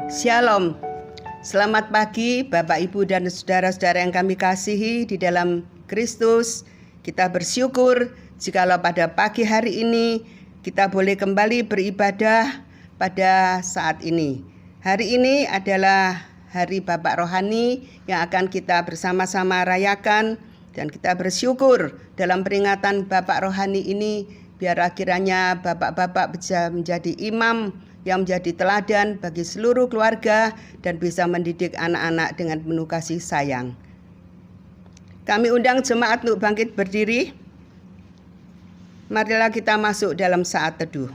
Shalom. Selamat pagi Bapak, Ibu, dan saudara-saudara yang kami kasihi di dalam Kristus. Kita bersyukur jikalau pada pagi hari ini kita boleh kembali beribadah pada saat ini. Hari ini adalah hari Bapak Rohani yang akan kita bersama-sama rayakan, dan kita bersyukur dalam peringatan Bapak Rohani ini biarlah kiranya Bapak-Bapak bisa menjadi imam yang menjadi teladan bagi seluruh keluarga dan bisa mendidik anak-anak dengan penuh kasih sayang. Kami undang jemaat untuk bangkit berdiri. Marilah kita masuk dalam saat teduh.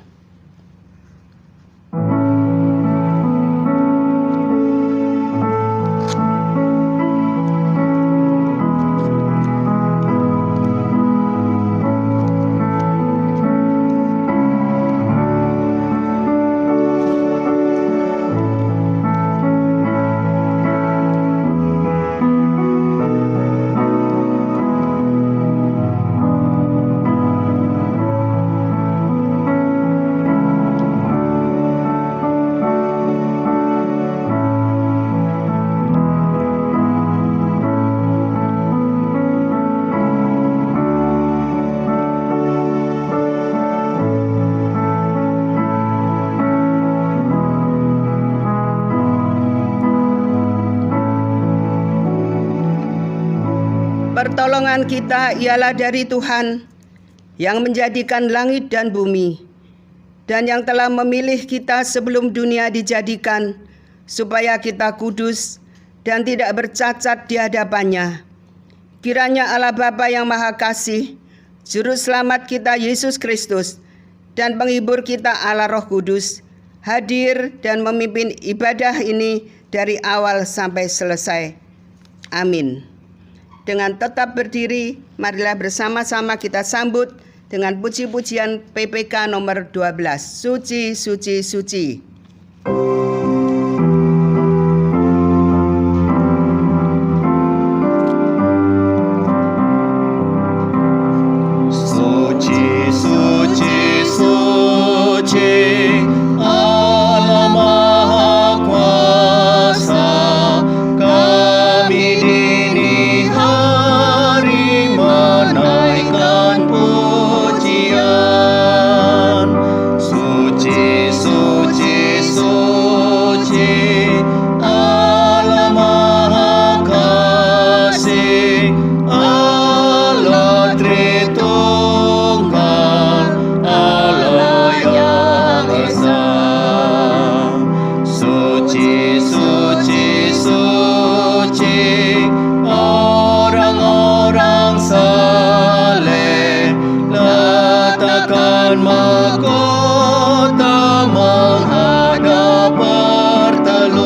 Pertolongan kita ialah dari Tuhan yang menjadikan langit dan bumi, dan yang telah memilih kita sebelum dunia dijadikan, supaya kita kudus dan tidak bercacat di hadapannya. Kiranya Allah Bapa yang Maha Kasih, Juru Selamat kita Yesus Kristus, dan penghibur kita Allah Roh Kudus, hadir dan memimpin ibadah ini dari awal sampai selesai. Amin. Dengan tetap berdiri, marilah bersama-sama kita sambut dengan puji-pujian PPK nomor 12. Suci, suci, suci. Suci, suci, suci, Allah Maha Kuasa, kami dini hari menaikkan pujian. Suci, suci, suci, Allah Maha Kasih, Allah Tritunggal, Allah yang Esa. Suci, suci, suci, orang-orang saleh, letakkan mahkota menghadap bertelut.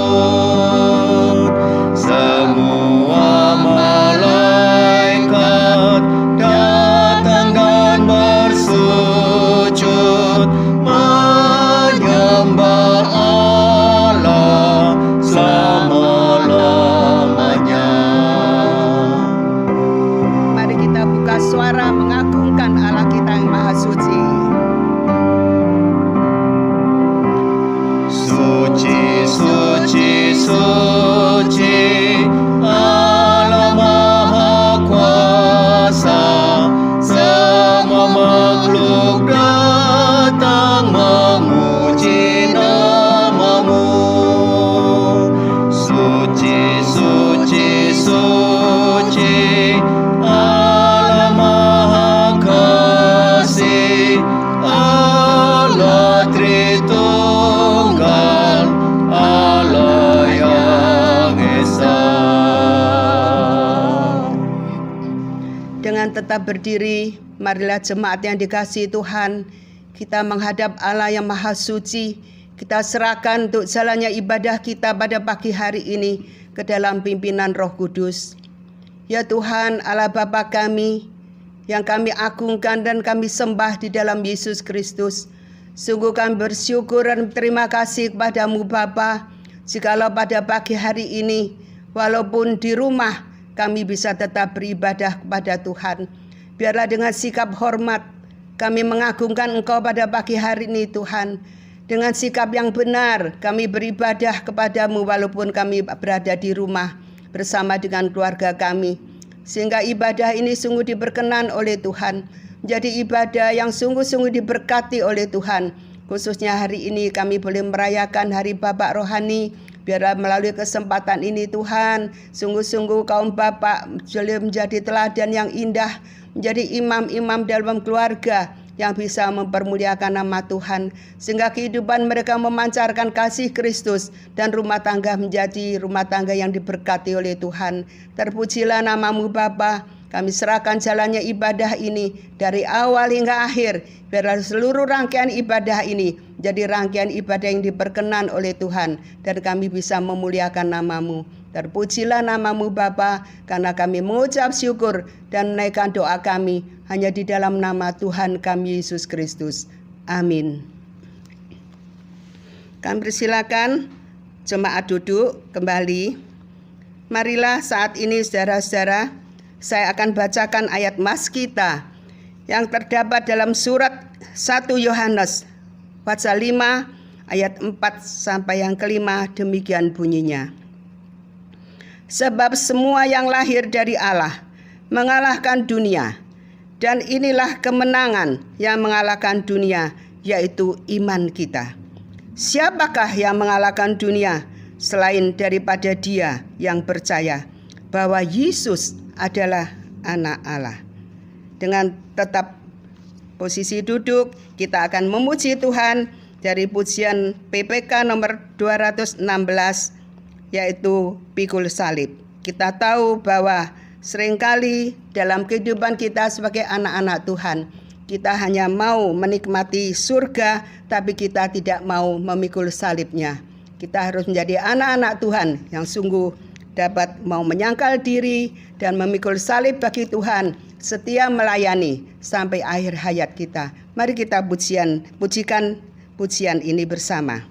Semua malaikat datang dan bersujud menyembah Allah selama-lamanya. Mari kita buka suara mengagungkan Allah kita yang Maha Suci. Suci, suci, suci, Allah Maha Kuasa, semua makhluk datang memuji nama-Mu. Suci, suci, suci, Allah Maha Kasih, Allah Tritunggal, Allah yang Esa. Dengan tetap berdiri, marilah jemaat yang dikasihi Tuhan, kita menghadap Allah yang Maha Suci. Kita serahkan untuk jalannya ibadah kita pada pagi hari ini ke dalam pimpinan Roh Kudus. Ya Tuhan, Allah Bapa kami, yang kami agungkan dan kami sembah di dalam Yesus Kristus. Sungguh kami bersyukur dan berterima kasih kepada-Mu Bapa, jikalau pada pagi hari ini, walaupun di rumah, kami bisa tetap beribadah kepada Tuhan. Biarlah dengan sikap hormat kami mengagungkan Engkau pada pagi hari ini Tuhan. Dengan sikap yang benar kami beribadah kepadamu walaupun kami berada di rumah bersama dengan keluarga kami. Sehingga ibadah ini sungguh diberkenan oleh Tuhan. Menjadi ibadah yang sungguh-sungguh diberkati oleh Tuhan. Khususnya hari ini kami boleh merayakan Hari Bapak Rohani. Biarlah melalui kesempatan ini Tuhan, sungguh-sungguh kaum bapak boleh menjadi teladan yang indah, menjadi imam-imam dalam keluarga yang bisa mempermuliakan nama Tuhan, sehingga kehidupan mereka memancarkan kasih Kristus dan rumah tangga menjadi rumah tangga yang diberkati oleh Tuhan. Terpujilah namamu Bapa. Kami serahkan jalannya ibadah ini dari awal hingga akhir. Biarlah seluruh rangkaian ibadah ini jadi rangkaian ibadah yang diperkenan oleh Tuhan. Dan kami bisa memuliakan namamu. Terpujilah namamu Bapa, karena kami mengucap syukur dan menaikkan doa kami hanya di dalam nama Tuhan kami Yesus Kristus. Amin. Kami persilakan jemaat duduk kembali. Marilah saat ini saudara-saudara, saya akan bacakan ayat mas kita yang terdapat dalam surat 1 Yohanes pasal 5 ayat 4 sampai yang kelima, demikian bunyinya. Sebab semua yang lahir dari Allah mengalahkan dunia, dan inilah kemenangan yang mengalahkan dunia, yaitu iman kita. Siapakah yang mengalahkan dunia selain daripada Dia yang percaya bahwa Yesus adalah anak Allah. Dengan tetap posisi duduk, kita akan memuji Tuhan dari pujian PPK nomor 216, yaitu Pikul Salib. Kita tahu bahwa seringkali dalam kehidupan kita sebagai anak-anak Tuhan, kita hanya mau menikmati surga, tapi kita tidak mau memikul salibnya. Kita harus menjadi anak-anak Tuhan yang sungguh dapat mau menyangkal diri dan memikul salib bagi Tuhan, setia melayani sampai akhir hayat kita. Mari kita pujikan pujian ini bersama.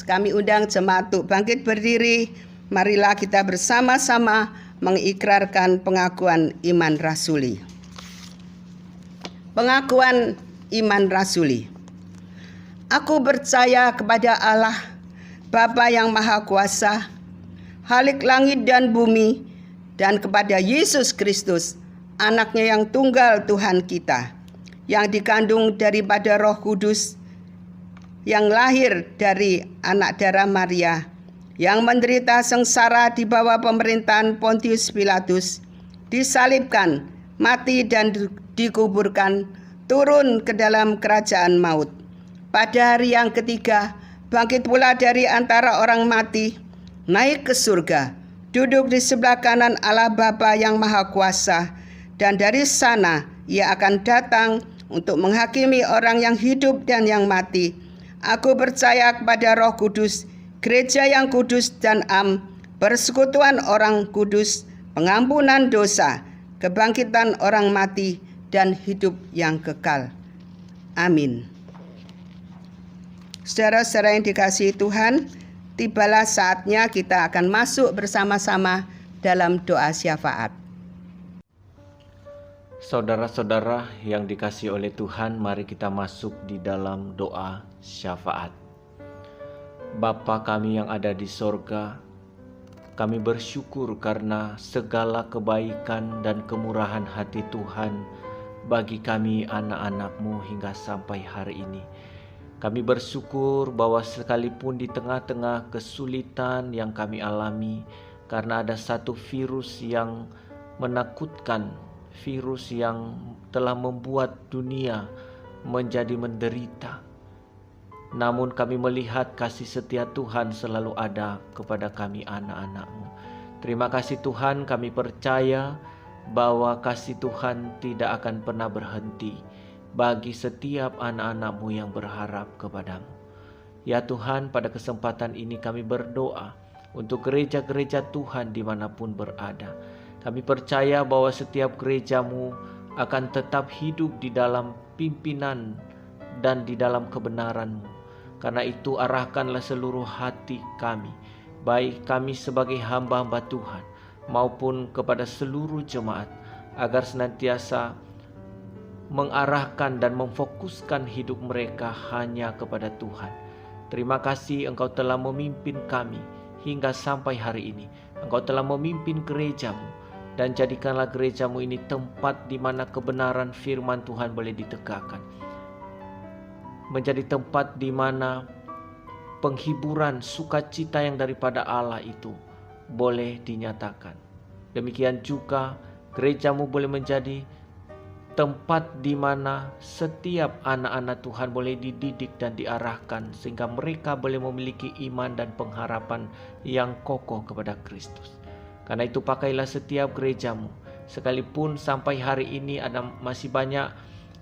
Kami undang jemaat untuk bangkit berdiri. Marilah kita bersama-sama mengikrarkan pengakuan iman rasuli. Pengakuan iman rasuli. Aku percaya kepada Allah, Bapa yang Maha Kuasa, Khalik langit dan bumi, dan kepada Yesus Kristus, Anaknya yang tunggal Tuhan kita, yang dikandung daripada Roh Kudus, yang lahir dari anak darah Maria, yang menderita sengsara di bawah pemerintahan Pontius Pilatus, disalibkan, mati dan dikuburkan, turun ke dalam kerajaan maut. Pada hari yang ketiga, bangkit pula dari antara orang mati, naik ke surga, duduk di sebelah kanan Allah Bapa yang Maha Kuasa, dan dari sana Ia akan datang untuk menghakimi orang yang hidup dan yang mati. Aku percaya kepada Roh Kudus, gereja yang kudus dan persekutuan orang kudus, pengampunan dosa, kebangkitan orang mati, dan hidup yang kekal. Amin. Saudara-saudara yang dikasihi Tuhan, tibalah saatnya kita akan masuk bersama-sama dalam doa syafaat. Saudara-saudara yang dikasihi oleh Tuhan, mari kita masuk di dalam doa syafaat. Bapa kami yang ada di sorga, kami bersyukur karena segala kebaikan dan kemurahan hati Tuhan bagi kami anak-anak-Mu hingga sampai hari ini. Kami bersyukur bahwa sekalipun di tengah-tengah kesulitan yang kami alami, karena ada satu virus yang menakutkan, virus yang telah membuat dunia menjadi menderita. Namun kami melihat kasih setia Tuhan selalu ada kepada kami anak-anak-Mu. Terima kasih Tuhan, kami percaya bahwa kasih Tuhan tidak akan pernah berhenti bagi setiap anak-anak-Mu yang berharap kepada-Mu. Ya Tuhan, pada kesempatan ini kami berdoa untuk gereja-gereja Tuhan dimanapun berada. Kami percaya bahwa setiap gereja-Mu akan tetap hidup di dalam pimpinan dan di dalam kebenaran-Mu. Karena itu arahkanlah seluruh hati kami, baik kami sebagai hamba-hamba Tuhan maupun kepada seluruh jemaat, agar senantiasa mengarahkan dan memfokuskan hidup mereka hanya kepada Tuhan. Terima kasih Engkau telah memimpin kami hingga sampai hari ini. Engkau telah memimpin gereja-Mu, dan jadikanlah gereja-Mu ini tempat di mana kebenaran firman Tuhan boleh ditegakkan. Menjadi tempat di mana penghiburan sukacita yang daripada Allah itu boleh dinyatakan. Demikian juga gereja-Mu boleh menjadi tempat di mana setiap anak-anak Tuhan boleh dididik dan diarahkan, sehingga mereka boleh memiliki iman dan pengharapan yang kokoh kepada Kristus. Karena itu pakailah setiap gereja-Mu, sekalipun sampai hari ini masih banyak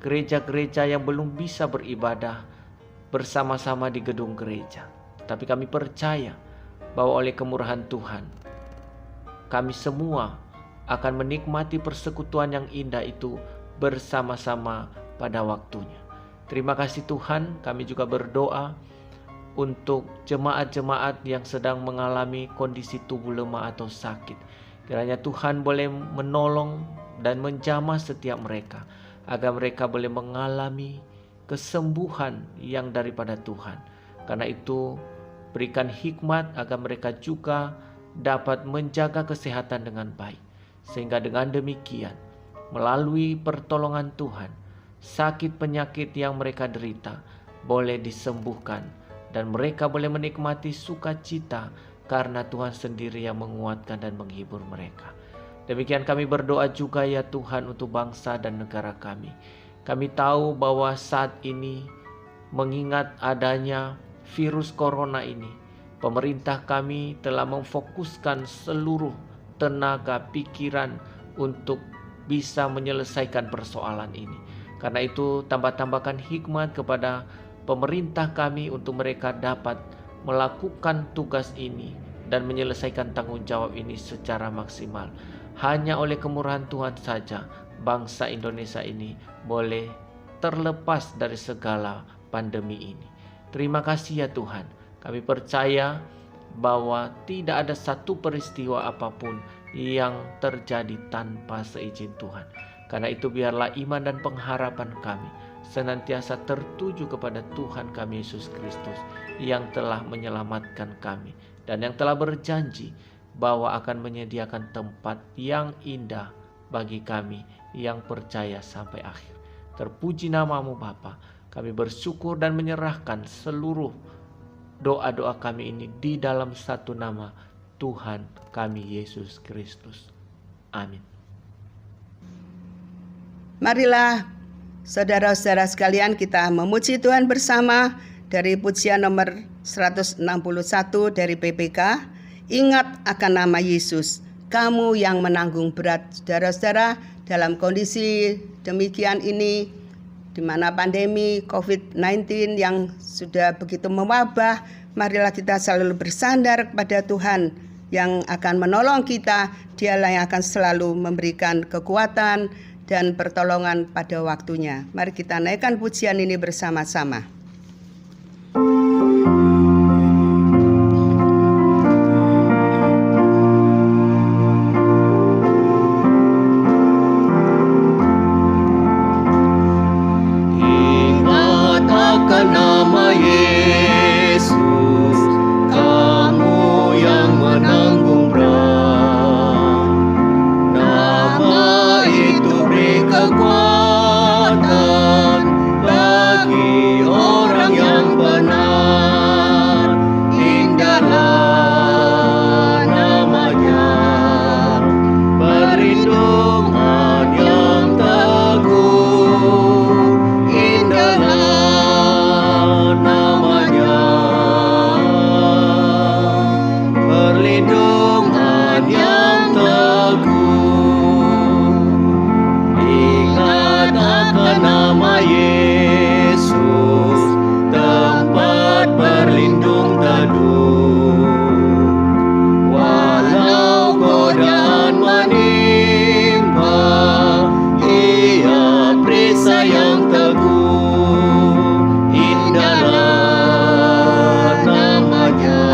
gereja-gereja yang belum bisa beribadah bersama-sama di gedung gereja. Tapi kami percaya bahwa oleh kemurahan Tuhan, kami semua akan menikmati persekutuan yang indah itu bersama-sama pada waktunya. Terima kasih Tuhan, kami juga berdoa untuk jemaat-jemaat yang sedang mengalami kondisi tubuh lemah atau sakit. Kiranya Tuhan boleh menolong dan menjamah setiap mereka, agar mereka boleh mengalami kesembuhan yang daripada Tuhan. Karena itu berikan hikmat agar mereka juga dapat menjaga kesehatan dengan baik, sehingga dengan demikian melalui pertolongan Tuhan, sakit penyakit yang mereka derita boleh disembuhkan, dan mereka boleh menikmati sukacita karena Tuhan sendiri yang menguatkan dan menghibur mereka. Demikian kami berdoa juga ya Tuhan untuk bangsa dan negara kami. Kami tahu bahwa saat ini mengingat adanya virus corona ini, pemerintah kami telah memfokuskan seluruh tenaga pikiran untuk bisa menyelesaikan persoalan ini. Karena itu tambahkan hikmat kepada pemerintah kami untuk mereka dapat melakukan tugas ini dan menyelesaikan tanggung jawab ini secara maksimal. Hanya oleh kemurahan Tuhan saja bangsa Indonesia ini boleh terlepas dari segala pandemi ini. Terima kasih ya Tuhan. Kami percaya bahwa tidak ada satu peristiwa apapun yang terjadi tanpa seizin Tuhan. Karena itu biarlah iman dan pengharapan kami senantiasa tertuju kepada Tuhan kami Yesus Kristus yang telah menyelamatkan kami dan yang telah berjanji bahwa akan menyediakan tempat yang indah bagi kami yang percaya sampai akhir. Terpuji namamu Bapa. Kami bersyukur dan menyerahkan seluruh doa-doa kami ini di dalam satu nama Tuhan kami Yesus Kristus. Amin. Marilah saudara-saudara sekalian kita memuji Tuhan bersama dari pujian nomor 161 dari PPK. Ingat akan nama Yesus, kamu yang menanggung berat. Saudara-saudara, dalam kondisi demikian ini, di mana pandemi COVID-19 yang sudah begitu mewabah, marilah kita selalu bersandar kepada Tuhan yang akan menolong kita. Dialah yang akan selalu memberikan kekuatan dan pertolongan pada waktunya. Mari kita naikkan pujian ini bersama-sama. Ingat akan nama Yesus, kamu yang menanggung berat. Nama itu beri kekuatan bagi orang yang benar. Indahlah namanya, perlindungan yang teguh. Indahlah namanya, perlindungan yang teguh. Ingat akan nama Yesus, tempat berlindung teduh. Walau godaan menimpa, Ia perisai yang teguh. Indahlah namanya,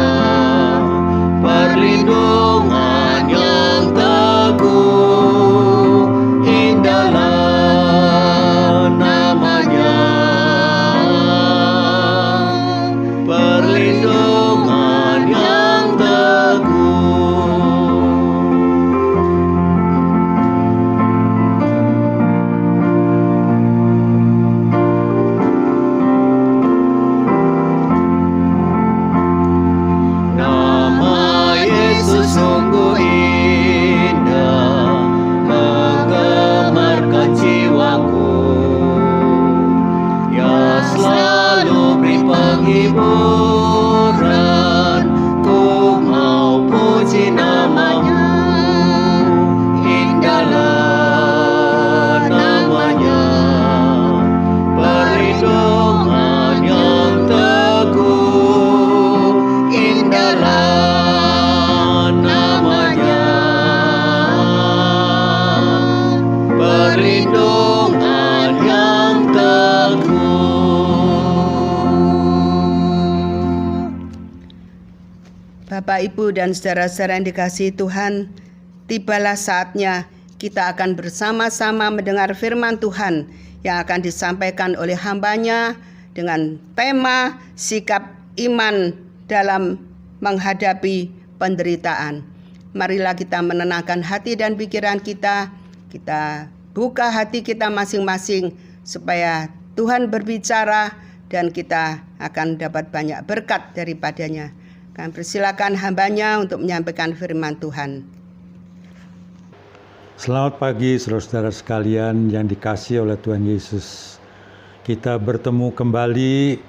perlindungan yang teguh. Indahlah namanya, perlindungan yang teguh. Nama Yesus sungguh indah, menggemarkan jiwaku. Ya selalu beri penghiburan, ku mau puji namanya. Indahlah namanya, perlindungan yang teguh. Indahlah namanya, perlindungan yang teguh. Bapak, Ibu, dan saudara-saudara yang dikasihi Tuhan, tibalah saatnya kita akan bersama-sama mendengar firman Tuhan yang akan disampaikan oleh hamba-Nya dengan tema sikap iman dalam menghadapi penderitaan. Marilah kita menenangkan hati dan pikiran kita buka hati kita masing-masing supaya Tuhan berbicara dan kita akan dapat banyak berkat daripadanya. Kami persilakan hamba-Nya untuk menyampaikan firman Tuhan. Selamat pagi saudara-saudara sekalian yang dikasihi oleh Tuhan Yesus. Kita bertemu kembali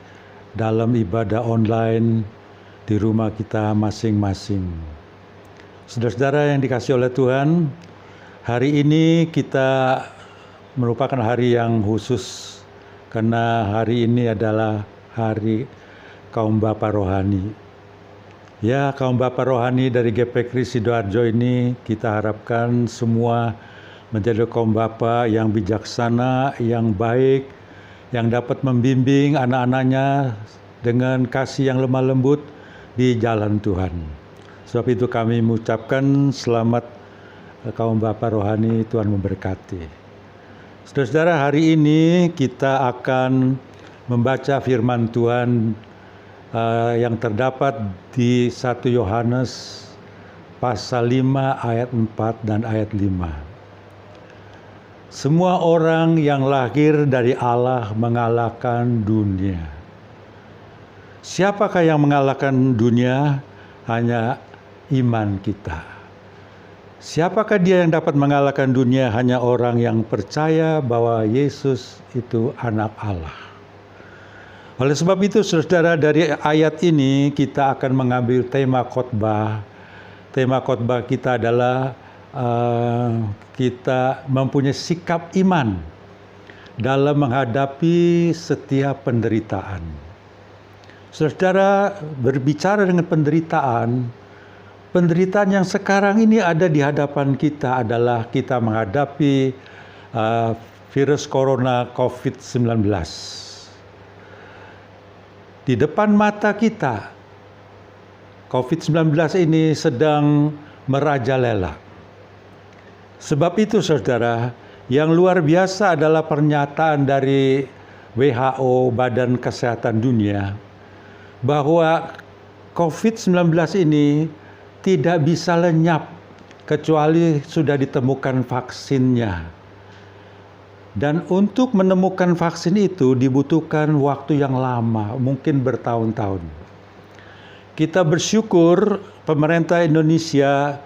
dalam ibadah online di rumah kita masing-masing. Saudara-saudara yang dikasihi oleh Tuhan, hari ini kita merupakan hari yang khusus karena hari ini adalah hari kaum Bapa Rohani. Ya, kaum Bapa Rohani dari GP Sidoarjo ini kita harapkan semua menjadi kaum Bapa yang bijaksana, yang baik, yang dapat membimbing anak-anaknya dengan kasih yang lemah lembut di jalan Tuhan. Sebab itu kami mengucapkan selamat kaum Bapa Rohani, Tuhan memberkati. Saudara-saudara, hari ini kita akan membaca firman Tuhan yang terdapat di 1 Yohanes 5 ayat 4 dan ayat 5. Semua orang yang lahir dari Allah mengalahkan dunia. Siapakah yang mengalahkan dunia? Hanya iman kita. Siapakah dia yang dapat mengalahkan dunia? Hanya orang yang percaya bahwa Yesus itu anak Allah. Oleh sebab itu, saudara, dari ayat ini kita akan mengambil tema khotbah. Tema khotbah kita adalah kita mempunyai sikap iman dalam menghadapi setiap penderitaan. Saudara, berbicara dengan penderitaan yang sekarang ini ada di hadapan kita adalah kita menghadapi virus corona COVID-19. Di depan mata kita, COVID-19 ini sedang merajalela. Sebab itu, saudara, yang luar biasa adalah pernyataan dari WHO, Badan Kesehatan Dunia, bahwa COVID-19 ini tidak bisa lenyap kecuali sudah ditemukan vaksinnya. Dan untuk menemukan vaksin itu dibutuhkan waktu yang lama, mungkin bertahun-tahun. Kita bersyukur pemerintah Indonesia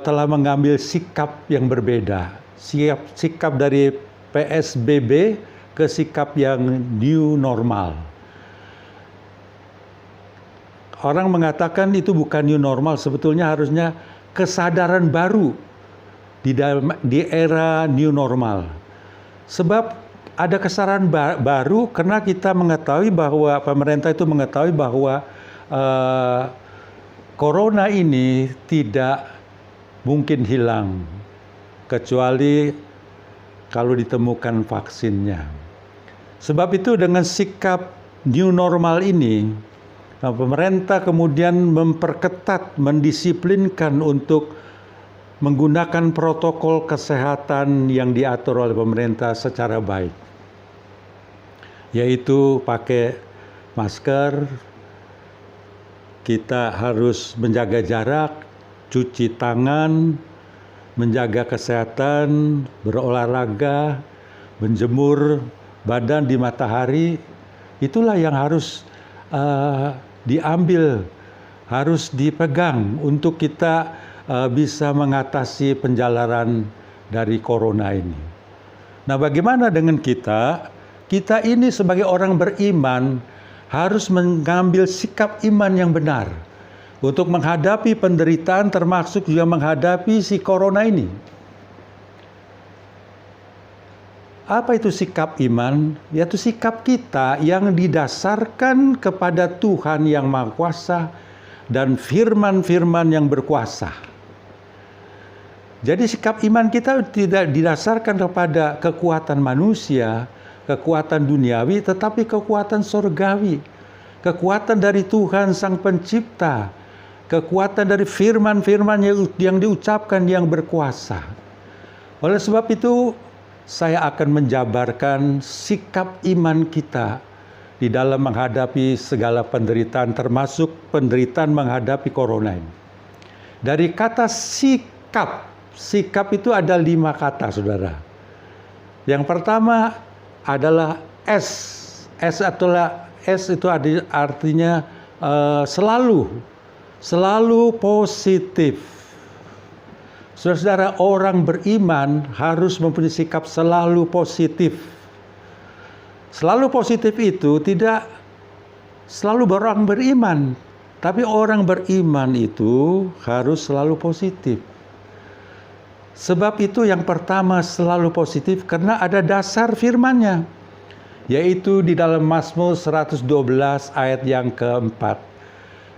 telah mengambil sikap yang berbeda. Sikap dari PSBB ke sikap yang new normal. Orang mengatakan itu bukan new normal, sebetulnya harusnya kesadaran baru di era new normal. Sebab ada kesadaran baru karena kita mengetahui bahwa pemerintah itu mengetahui bahwa corona ini tidak mungkin hilang kecuali kalau ditemukan vaksinnya. Sebab itu dengan sikap new normal ini, pemerintah kemudian memperketat, mendisiplinkan untuk menggunakan protokol kesehatan yang diatur oleh pemerintah secara baik. Yaitu pakai masker, kita harus menjaga jarak, cuci tangan, menjaga kesehatan, berolahraga, menjemur badan di matahari. Itulah yang harus diambil, harus dipegang untuk kita bisa mengatasi penjalaran dari corona ini. Nah, bagaimana dengan kita? Kita ini sebagai orang beriman harus mengambil sikap iman yang benar untuk menghadapi penderitaan, termasuk juga menghadapi si corona ini. Apa itu sikap iman? Yaitu sikap kita yang didasarkan kepada Tuhan yang Maha Kuasa dan firman-firman yang berkuasa. Jadi sikap iman kita tidak didasarkan kepada kekuatan manusia, kekuatan duniawi, tetapi kekuatan surgawi. Kekuatan dari Tuhan Sang Pencipta, kekuatan dari firman-firman yang diucapkan yang berkuasa. Oleh sebab itu, saya akan menjabarkan sikap iman kita di dalam menghadapi segala penderitaan, termasuk penderitaan menghadapi corona ini. Dari kata sikap itu ada 5 kata, saudara. Yang pertama adalah S. S itu artinya selalu positif. Saudara, orang beriman harus mempunyai sikap selalu positif. Selalu positif itu tidak selalu orang beriman, tapi orang beriman itu harus selalu positif. Sebab itu yang pertama selalu positif karena ada dasar firman-Nya, yaitu di dalam Mazmur 112 ayat yang keempat.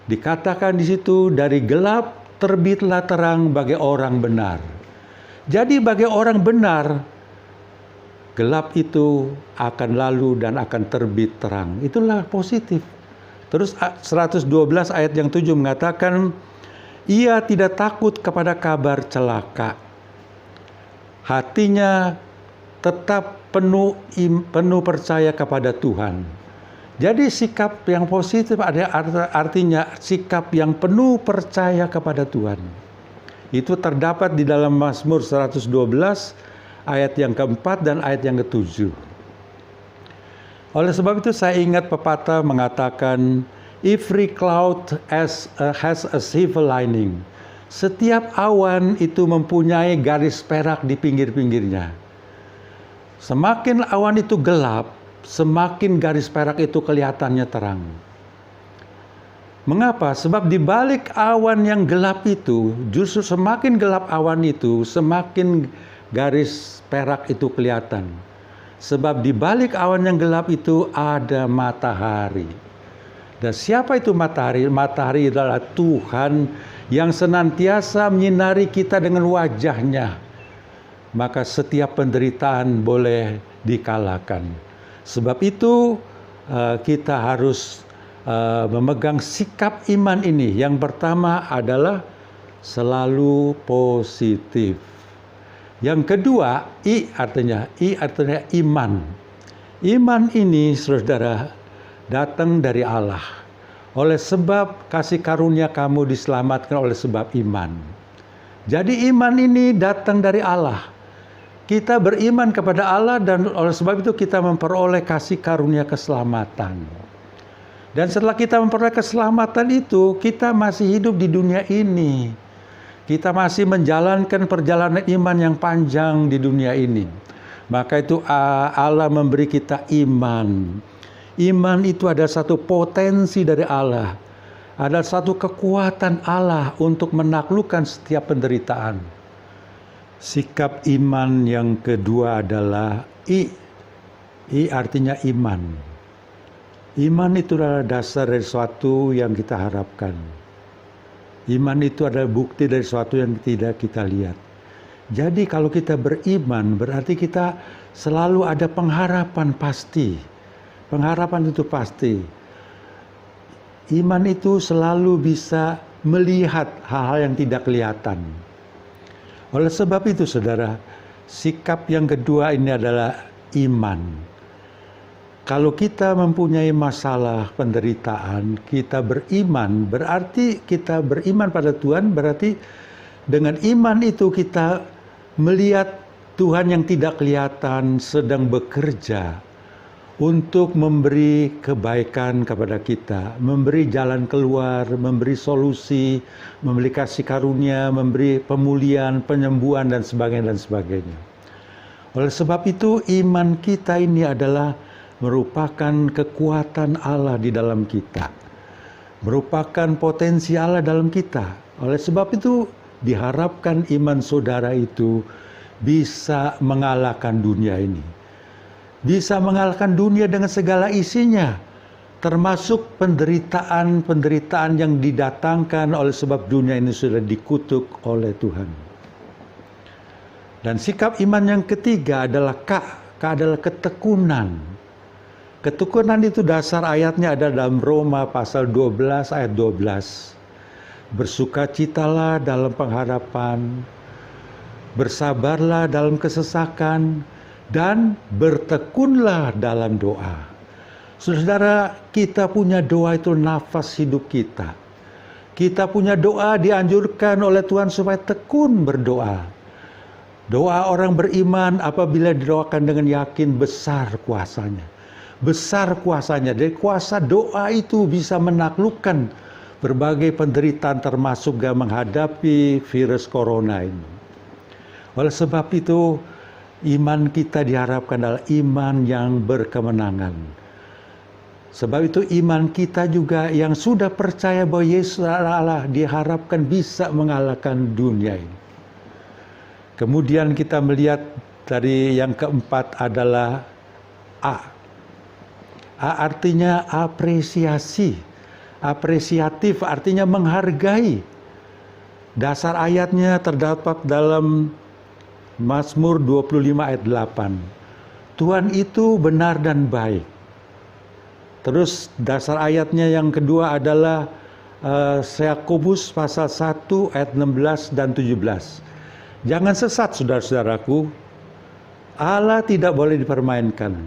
Dikatakan di situ, dari gelap terbitlah terang bagi orang benar. Jadi bagi orang benar, gelap itu akan lalu dan akan terbit terang. Itulah positif. Terus 112 ayat yang 7 mengatakan, ia tidak takut kepada kabar celaka. Hatinya tetap penuh percaya kepada Tuhan. Jadi sikap yang positif artinya sikap yang penuh percaya kepada Tuhan. Itu terdapat di dalam Mazmur 112 ayat yang keempat dan ayat yang ketujuh. Oleh sebab itu saya ingat pepatah mengatakan, every cloud has a silver lining. Setiap awan itu mempunyai garis perak di pinggir-pinggirnya. Semakin awan itu gelap, semakin garis perak itu kelihatannya terang. Mengapa? Sebab di balik awan yang gelap itu, justru semakin gelap awan itu, semakin garis perak itu kelihatan. Sebab di balik awan yang gelap itu ada matahari. Dan siapa itu matahari? Matahari adalah Tuhan yang senantiasa menyinari kita dengan wajahnya. Maka setiap penderitaan boleh dikalahkan. Sebab itu kita harus memegang sikap iman ini. Yang pertama adalah selalu positif. Yang kedua, I artinya iman. Iman ini, saudara, datang dari Allah. Oleh sebab kasih karunia kamu diselamatkan oleh sebab iman. Jadi iman ini datang dari Allah. Kita beriman kepada Allah dan oleh sebab itu kita memperoleh kasih karunia keselamatan. Dan setelah kita memperoleh keselamatan itu, kita masih hidup di dunia ini. Kita masih menjalankan perjalanan iman yang panjang di dunia ini. Maka itu Allah memberi kita iman. Iman itu ada satu potensi dari Allah. Ada satu kekuatan Allah untuk menaklukkan setiap penderitaan. Sikap iman yang kedua adalah I artinya iman. Iman itu adalah dasar dari sesuatu yang kita harapkan. Iman itu adalah bukti dari sesuatu yang tidak kita lihat. Jadi kalau kita beriman, berarti kita selalu ada pengharapan pasti. Pengharapan itu pasti. Iman itu selalu bisa melihat hal-hal yang tidak kelihatan. Oleh sebab itu, saudara, sikap yang kedua ini adalah iman. Kalau kita mempunyai masalah penderitaan, kita beriman, berarti kita beriman pada Tuhan, berarti dengan iman itu kita melihat Tuhan yang tidak kelihatan sedang bekerja untuk memberi kebaikan kepada kita, memberi jalan keluar, memberi solusi, memberi kasih karunia, memberi pemulihan, penyembuhan, dan sebagainya. Oleh sebab itu, iman kita ini adalah merupakan kekuatan Allah di dalam kita, merupakan potensi Allah dalam kita. Oleh sebab itu diharapkan iman saudara itu bisa mengalahkan dunia ini, bisa mengalahkan dunia dengan segala isinya, termasuk penderitaan yang didatangkan oleh sebab dunia ini sudah dikutuk oleh Tuhan. Dan sikap iman yang ketiga adalah K adalah ketekunan. Ketekunan itu dasar ayatnya ada dalam Roma pasal 12 ayat 12. Bersukacitalah dalam pengharapan, bersabarlah dalam kesesakan, dan bertekunlah dalam doa. Saudara, kita punya doa itu nafas hidup kita. Kita punya doa dianjurkan oleh Tuhan supaya tekun berdoa. Doa orang beriman apabila didoakan dengan yakin besar kuasanya. Besar kuasanya. Dari kuasa doa itu bisa menaklukkan berbagai penderitaan termasuk menghadapi virus corona ini. Oleh sebab itu iman kita diharapkan adalah iman yang berkemenangan. Sebab itu iman kita juga yang sudah percaya bahwa Yesus adalah Allah diharapkan bisa mengalahkan dunia ini. Kemudian kita melihat dari yang keempat adalah A. A artinya apresiasi. Apresiatif artinya menghargai. Dasar ayatnya terdapat dalam Mazmur 25 ayat 8. Tuhan itu benar dan baik. Terus dasar ayatnya yang kedua adalah Yakobus pasal 1 ayat 16 dan 17. Jangan sesat saudara-saudaraku. Allah tidak boleh dipermainkan.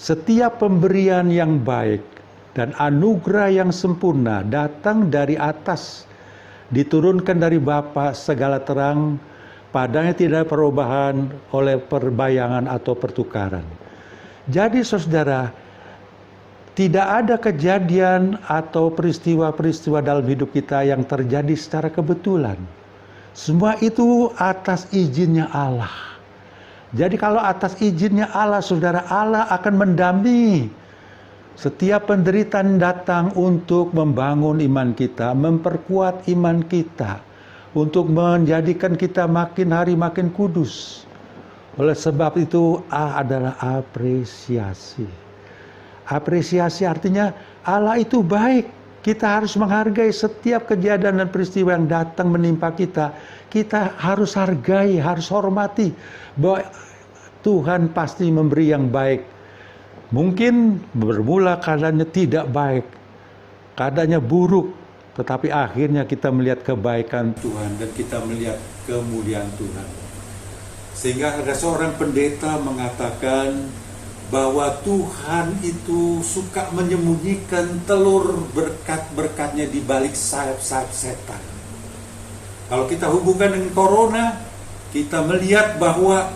Setiap pemberian yang baik dan anugerah yang sempurna datang dari atas, diturunkan dari Bapa segala terang, padanya tidak ada perubahan oleh perbayangan atau pertukaran. Jadi saudara, tidak ada kejadian atau peristiwa-peristiwa dalam hidup kita yang terjadi secara kebetulan. Semua itu atas izinnya Allah. Jadi kalau atas izinnya Allah, saudara, Allah akan mendampingi setiap penderitaan datang untuk membangun iman kita, memperkuat iman kita, untuk menjadikan kita makin hari makin kudus. Oleh sebab itu A adalah apresiasi. Apresiasi artinya Allah itu baik. Kita harus menghargai setiap kejadian dan peristiwa yang datang menimpa kita. Kita harus hargai, harus hormati bahwa Tuhan pasti memberi yang baik. Mungkin bermula keadaannya tidak baik, keadaannya buruk, tetapi akhirnya kita melihat kebaikan Tuhan dan kita melihat kemuliaan Tuhan. Sehingga ada seorang pendeta mengatakan bahwa Tuhan itu suka menyembunyikan telur berkat-berkatnya di balik sayap-sayap setan. Kalau kita hubungkan dengan corona, kita melihat bahwa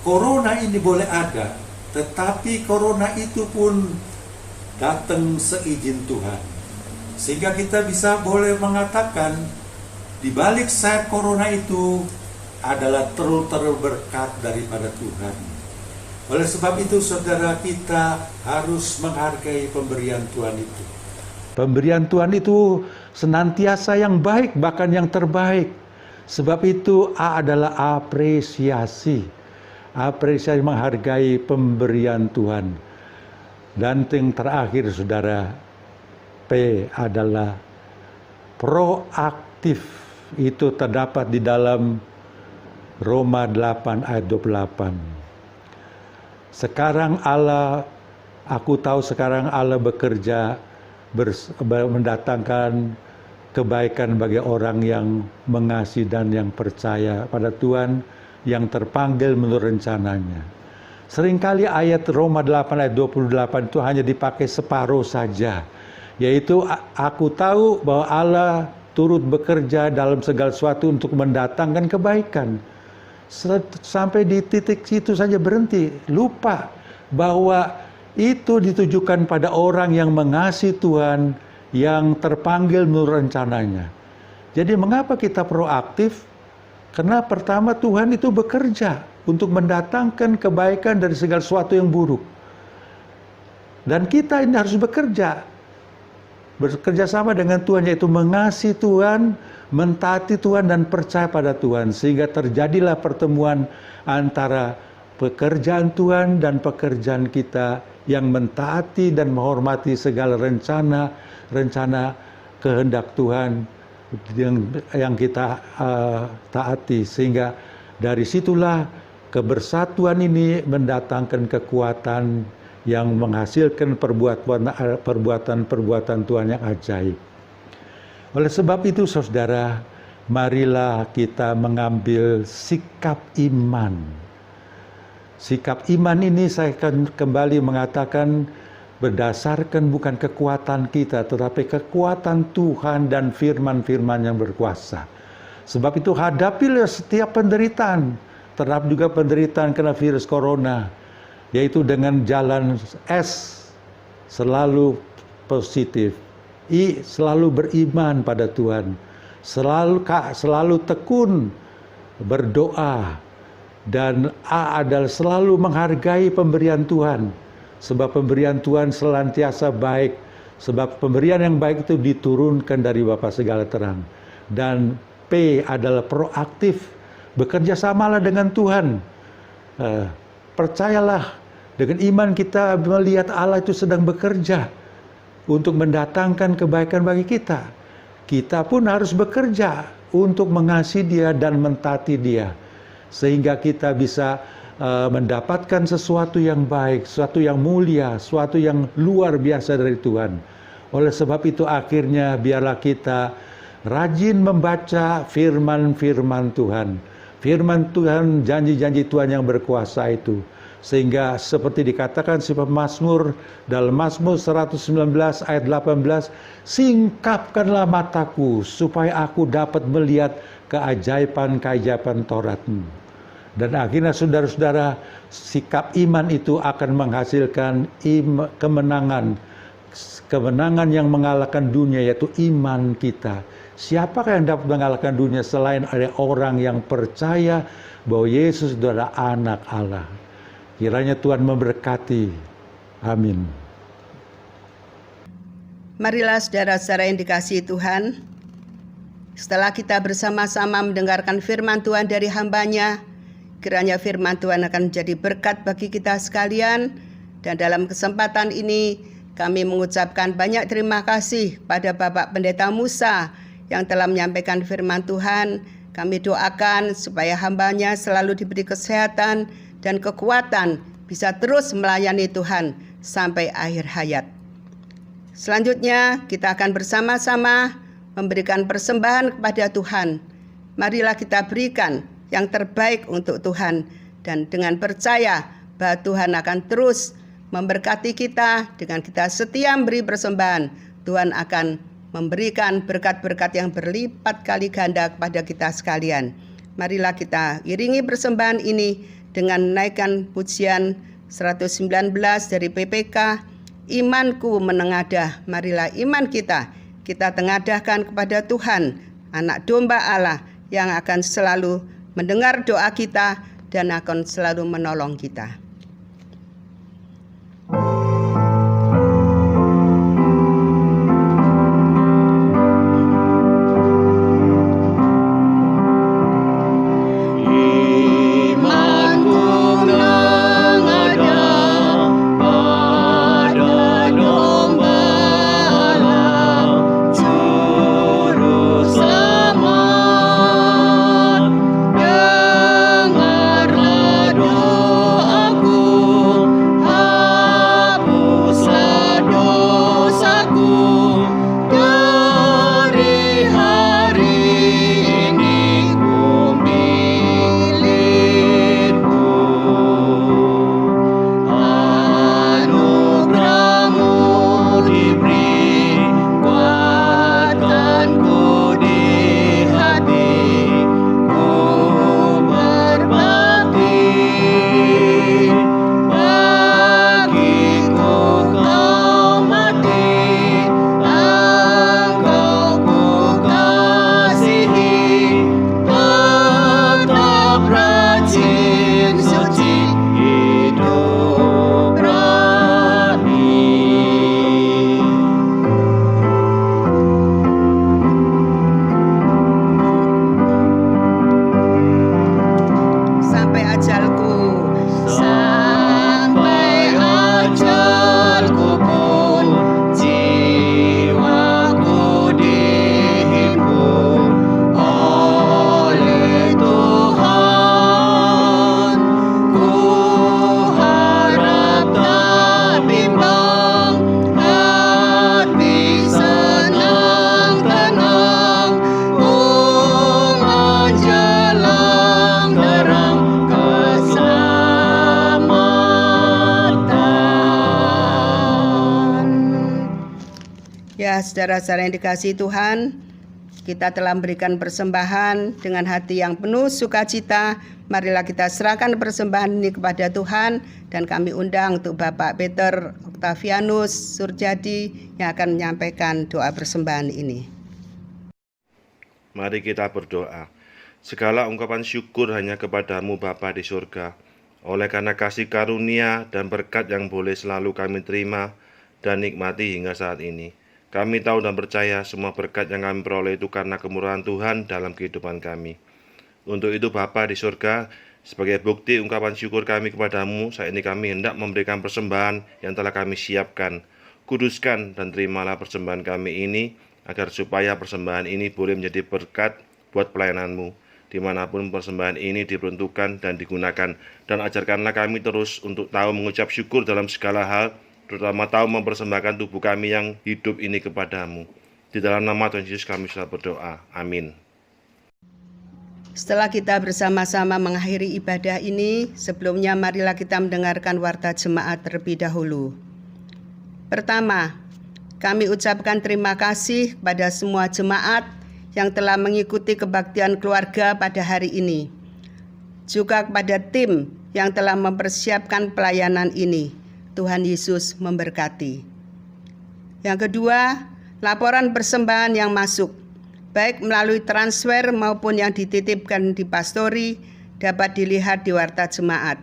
corona ini boleh ada, tetapi corona itu pun datang seizin Tuhan. Sehingga kita bisa boleh mengatakan di balik sayap corona itu adalah telur-telur berkat daripada Tuhan. Oleh sebab itu saudara, kita harus menghargai pemberian Tuhan itu. Pemberian Tuhan itu senantiasa yang baik, bahkan yang terbaik. Sebab itu A adalah apresiasi. Apresiasi, menghargai pemberian Tuhan. Dan yang terakhir saudara, P adalah proaktif. Itu terdapat di dalam Roma 8 ayat 28. Sekarang Allah, aku tahu sekarang Allah bekerja mendatangkan kebaikan bagi orang yang mengasihi dan yang percaya pada Tuhan, yang terpanggil menurut rencananya. Seringkali ayat Roma 8 ayat 28 itu hanya dipakai separuh saja, yaitu aku tahu bahwa Allah turut bekerja dalam segala sesuatu untuk mendatangkan kebaikan. Sampai di titik situ saja berhenti, lupa bahwa itu ditujukan pada orang yang mengasihi Tuhan, yang terpanggil menurut rencananya. Jadi mengapa kita proaktif? Karena pertama Tuhan itu bekerja untuk mendatangkan kebaikan dari segala sesuatu yang buruk. Dan kita ini harus bekerja sama dengan Tuhan, yaitu mengasihi Tuhan, mentaati Tuhan dan percaya pada Tuhan. Sehingga terjadilah pertemuan antara pekerjaan Tuhan dan pekerjaan kita yang mentaati dan menghormati segala rencana kehendak Tuhan yang kita taati. Sehingga dari situlah kebersatuan ini mendatangkan kekuatan yang menghasilkan perbuatan Tuhan yang ajaib. Oleh sebab itu saudara, marilah kita mengambil sikap iman. Sikap iman ini saya akan kembali mengatakan berdasarkan bukan kekuatan kita, tetapi kekuatan Tuhan dan firman-firman yang berkuasa. Sebab itu hadapilah setiap penderitaan, terhadap juga penderitaan karena virus corona, yaitu dengan jalan S, selalu positif. I, selalu beriman pada Tuhan. Selalu tekun berdoa. Dan A adalah selalu menghargai pemberian Tuhan. Sebab pemberian Tuhan senantiasa baik. Sebab pemberian yang baik itu diturunkan dari Bapa segala terang. Dan P adalah proaktif. Bekerja samalah dengan Tuhan. Percayalah, dengan iman kita melihat Allah itu sedang bekerja untuk mendatangkan kebaikan bagi kita. Kita pun harus bekerja untuk mengasihi Dia dan mentaati Dia. Sehingga kita bisa mendapatkan sesuatu yang baik, sesuatu yang mulia, sesuatu yang luar biasa dari Tuhan. Oleh sebab itu akhirnya biarlah kita rajin membaca firman-firman Tuhan. Firman Tuhan, janji-janji Tuhan yang berkuasa itu. Sehingga seperti dikatakan si pemazmur dalam Mazmur 119 ayat 18, singkapkanlah mataku supaya aku dapat melihat keajaiban-keajaiban Taurat-Mu. Dan akhirnya saudara-saudara, sikap iman itu akan menghasilkan kemenangan yang mengalahkan dunia, yaitu iman kita. Siapakah yang dapat mengalahkan dunia selain ada orang yang percaya bahwa Yesus adalah anak Allah. Kiranya Tuhan memberkati. Amin. Marilah saudara-saudara yang dikasihi Tuhan, setelah kita bersama-sama mendengarkan firman Tuhan dari hamba-Nya, kiranya firman Tuhan akan menjadi berkat bagi kita sekalian. Dan dalam kesempatan ini kami mengucapkan banyak terima kasih pada Bapak Pendeta Musa yang telah menyampaikan firman Tuhan. Kami doakan supaya hamba-Nya selalu diberi kesehatan dan kekuatan bisa terus melayani Tuhan sampai akhir hayat. Selanjutnya kita akan bersama-sama memberikan persembahan kepada Tuhan. Marilah kita berikan yang terbaik untuk Tuhan, dan dengan percaya bahwa Tuhan akan terus memberkati kita. Dengan kita setia memberi persembahan, Tuhan akan memberikan berkat-berkat yang berlipat kali ganda kepada kita sekalian. Marilah kita iringi persembahan ini dengan menaikkan pujian 119 dari PPK, Imanku Menengadah. Marilah iman kita tengadahkan kepada Tuhan, Anak Domba Allah yang akan selalu mendengar doa kita dan akan selalu menolong kita. Saudara-saudara yang dikasihi Tuhan, kita telah memberikan persembahan dengan hati yang penuh sukacita. Marilah kita serahkan persembahan ini kepada Tuhan, dan kami undang untuk Bapak Peter Octavianus Surjadi yang akan menyampaikan doa persembahan ini. Mari kita berdoa. Segala ungkapan syukur hanya kepadamu Bapa di surga, oleh karena kasih karunia dan berkat yang boleh selalu kami terima dan nikmati hingga saat ini. Kami tahu dan percaya semua berkat yang kami peroleh itu karena kemurahan Tuhan dalam kehidupan kami. Untuk itu Bapa di surga, sebagai bukti ungkapan syukur kami kepadamu, saat ini kami hendak memberikan persembahan yang telah kami siapkan. Kuduskan dan terimalah persembahan kami ini, agar supaya persembahan ini boleh menjadi berkat buat pelayananmu, dimanapun persembahan ini diperuntukkan dan digunakan. Dan ajarkanlah kami terus untuk tahu mengucap syukur dalam segala hal, terutama tahu mempersembahkan tubuh kami yang hidup ini kepadamu. Di dalam nama Tuhan Yesus kami sudah berdoa. Amin. Setelah kita bersama-sama mengakhiri ibadah ini, sebelumnya marilah kita mendengarkan warta jemaat terlebih dahulu. Pertama, kami ucapkan terima kasih kepada semua jemaat yang telah mengikuti kebaktian keluarga pada hari ini. Juga kepada tim yang telah mempersiapkan pelayanan ini. Tuhan Yesus memberkati. Yang kedua, laporan persembahan yang masuk, baik melalui transfer maupun yang dititipkan di pastori, dapat dilihat di warta jemaat.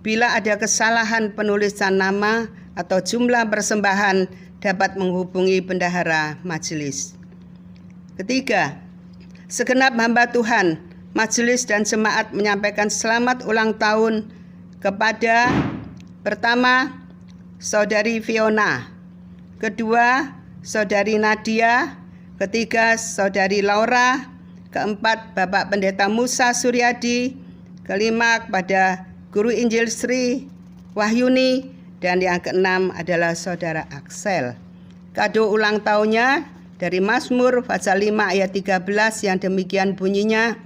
Bila ada kesalahan penulisan nama atau jumlah persembahan, dapat menghubungi bendahara majelis. Ketiga, segenap hamba Tuhan, majelis dan jemaat menyampaikan selamat ulang tahun kepada pertama, Saudari Fiona, kedua, Saudari Nadia, ketiga, Saudari Laura, keempat, Bapak Pendeta Musa Suryadi, kelima, kepada Guru Injil Sri Wahyuni, dan yang keenam adalah Saudara Axel. Kado ulang tahunnya dari Mazmur pasal 5 ayat 13 yang demikian bunyinya,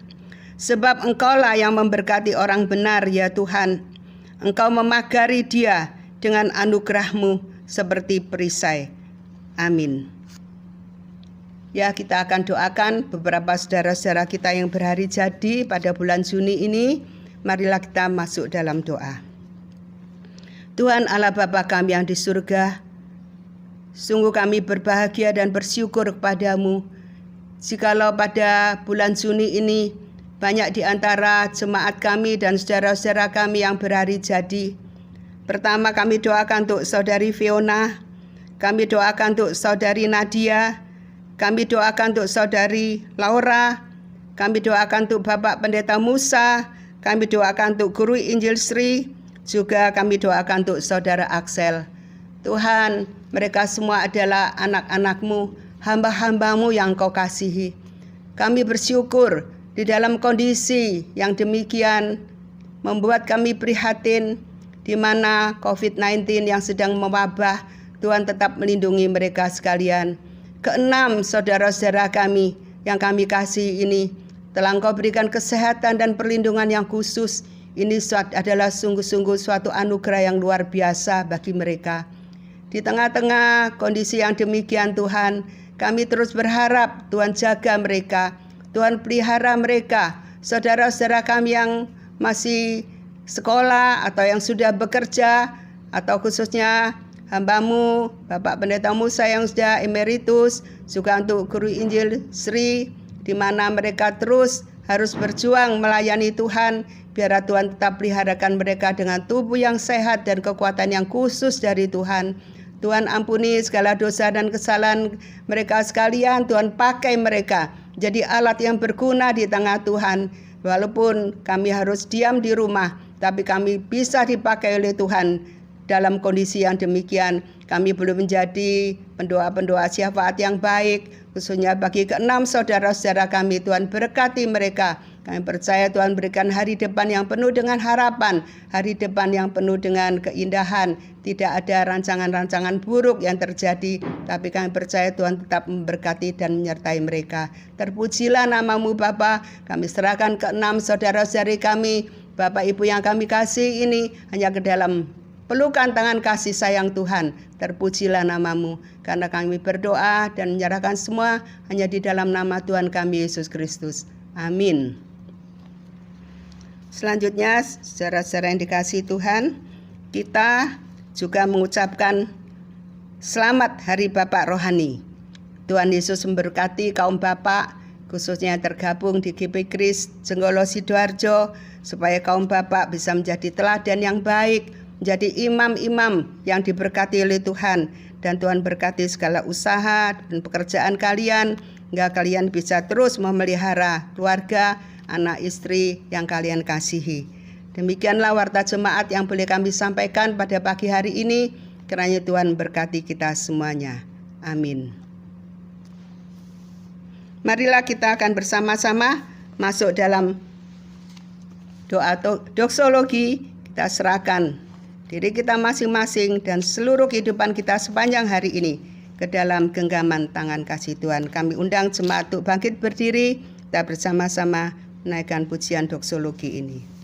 sebab Engkaulah yang memberkati orang benar ya Tuhan, Engkau memagari dia dengan anugerah-Mu seperti perisai. Amin. Ya, kita akan doakan beberapa saudara-saudara kita yang berhari jadi pada bulan Juni ini. Marilah kita masuk dalam doa. Tuhan Allah Bapa kami yang di surga, sungguh kami berbahagia dan bersyukur kepadamu. Jikalau pada bulan Juni ini banyak di antara jemaat kami dan saudara-saudara kami yang berhari jadi. Pertama, kami doakan untuk Saudari Fiona, kami doakan untuk Saudari Nadia, kami doakan untuk Saudari Laura, kami doakan untuk Bapak Pendeta Musa, kami doakan untuk Guru Injil Sri, juga kami doakan untuk Saudara Axel. Tuhan, mereka semua adalah anak-anak-Mu, hamba-hamba-Mu yang Kau kasihi. Kami bersyukur di dalam kondisi yang demikian membuat kami prihatin, di mana COVID-19 yang sedang mewabah, Tuhan tetap melindungi mereka sekalian. Keenam, saudara-saudara kami yang kami kasih ini, telah Engkau berikan kesehatan dan perlindungan yang khusus. Ini adalah sungguh-sungguh suatu anugerah yang luar biasa bagi mereka. Di tengah-tengah kondisi yang demikian Tuhan, kami terus berharap Tuhan jaga mereka, Tuhan pelihara mereka, saudara-saudara kami yang masih sekolah atau yang sudah bekerja, atau khususnya hamba-Mu Bapak Pendeta Musa yang sudah emeritus, juga untuk Guru Injil Sri, di mana mereka terus harus berjuang melayani Tuhan. Biar Tuhan tetap peliharakan mereka dengan tubuh yang sehat dan kekuatan yang khusus dari Tuhan. Tuhan ampuni segala dosa dan kesalahan mereka sekalian. Tuhan pakai mereka jadi alat yang berguna di tengah Tuhan. Walaupun kami harus diam di rumah, tapi kami bisa dipakai oleh Tuhan dalam kondisi yang demikian. Kami belum menjadi pendoa-pendoa syafaat yang baik, khususnya bagi keenam saudara-saudara kami. Tuhan berkati mereka. Kami percaya Tuhan berikan hari depan yang penuh dengan harapan, hari depan yang penuh dengan keindahan. Tidak ada rancangan-rancangan buruk yang terjadi, tapi kami percaya Tuhan tetap memberkati dan menyertai mereka. Terpujilah nama-Mu Bapa. Kami serahkan keenam saudara-saudari kami, Bapak Ibu yang kami kasih ini, hanya ke dalam pelukan tangan kasih sayang Tuhan. Terpujilah nama-Mu, karena kami berdoa dan menyerahkan semua hanya di dalam nama Tuhan kami Yesus Kristus. Amin. Selanjutnya, saudara-saudara yang dikasihi Tuhan, kita juga mengucapkan selamat Hari Bapak Rohani. Tuhan Yesus memberkati kaum bapak, khususnya yang tergabung di GP Kris Jenggolo Sidoarjo, supaya kaum bapak bisa menjadi teladan yang baik, menjadi imam-imam yang diberkati oleh Tuhan. Dan Tuhan berkati segala usaha dan pekerjaan kalian, hingga kalian bisa terus memelihara keluarga, anak istri yang kalian kasihi. Demikianlah warta jemaat yang boleh kami sampaikan pada pagi hari ini. Kiranya Tuhan berkati kita semuanya. Amin. Marilah kita akan bersama-sama masuk dalam doa doksologi. Kita serahkan diri kita masing-masing dan seluruh kehidupan kita sepanjang hari ini ke dalam genggaman tangan kasih Tuhan. Kami undang jemaat untuk bangkit berdiri. Kita bersama-sama naikkan pujian doksologi ini.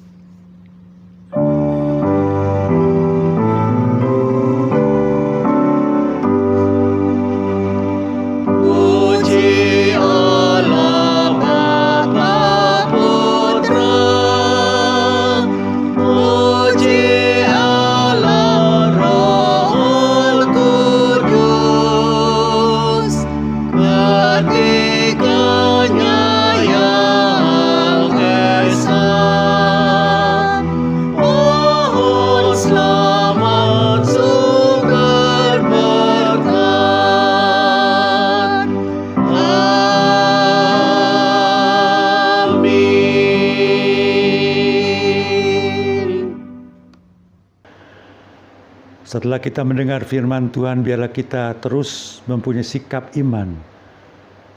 Setelah kita mendengar firman Tuhan, biarlah kita terus mempunyai sikap iman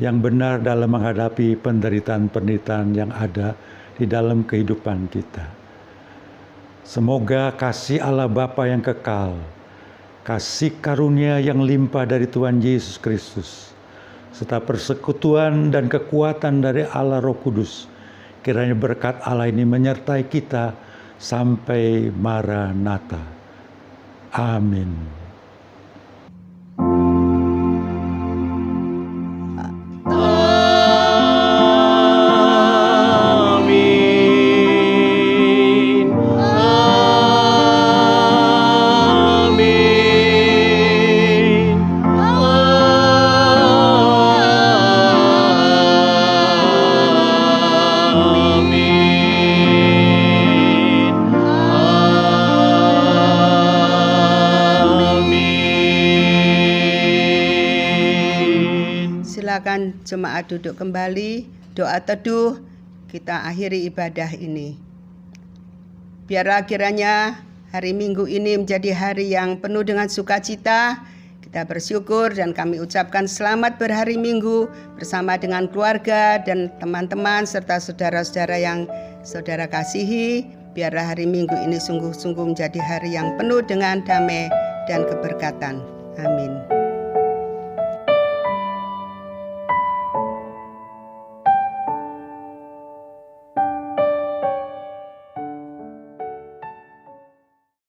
yang benar dalam menghadapi penderitaan-penderitaan yang ada di dalam kehidupan kita. Semoga kasih Allah Bapa yang kekal, kasih karunia yang limpah dari Tuhan Yesus Kristus, serta persekutuan dan kekuatan dari Allah Roh Kudus, kiranya berkat Allah ini menyertai kita sampai Maranatha. Amin. Silakan jemaat duduk kembali, doa teduh, kita akhiri ibadah ini. Biarlah kiranya hari Minggu ini menjadi hari yang penuh dengan sukacita. Kita bersyukur dan kami ucapkan selamat berhari Minggu bersama dengan keluarga dan teman-teman serta saudara-saudara yang saudara kasihi. Biarlah hari Minggu ini sungguh-sungguh menjadi hari yang penuh dengan damai dan keberkatan. Amin.